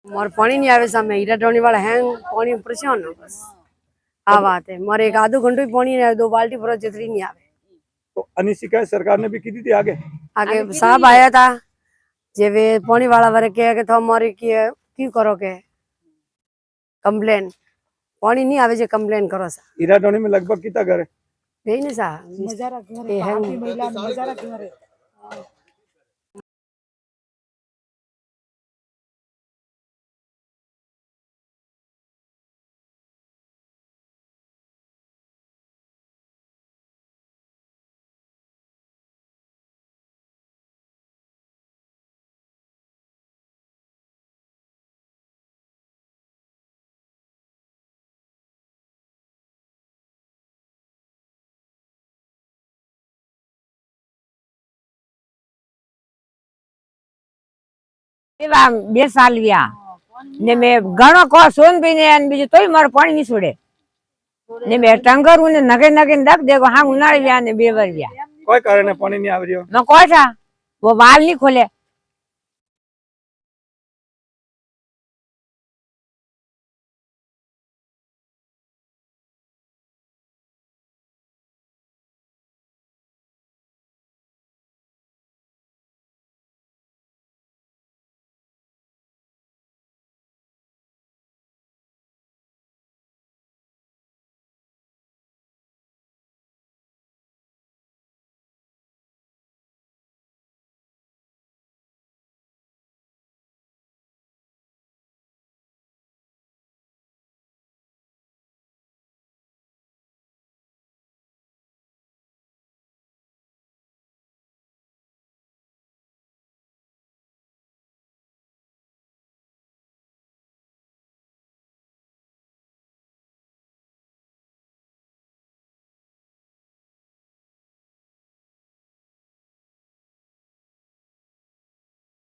मोर पानी नहीं आवे सामने हीरा डोनी वाला है पानी परेशान हो बस आ बात है मोर एक आधो घंटे पानी नहीं आवे 2 बाल्टी भरो जितनी नहीं आवे तो आनी शिकायत सरकार ने भी की थी आगे साहब आया था जे वे पानी वाला वाले के तो हमारी की करो के कंप्लेन पानी नहीं आवे जे कंप्लेन करो सा हीरा डोनी में लगभग कितना घर है यही नहीं सा नजारा घर है બે સાલ ગયા ને મેં ઘણો કહો સોન પીને બીજું તોય મારે પાણી નહીં છોડે ને મેં ટંગરું ને નગે નગે દક દેખો હા ઉનાળી ગયા ને 2 વાર ગયા કોઈ કારણે પાણી નહીં આવી રહ્યો મેં કહો છા वो वाल नहीं खोले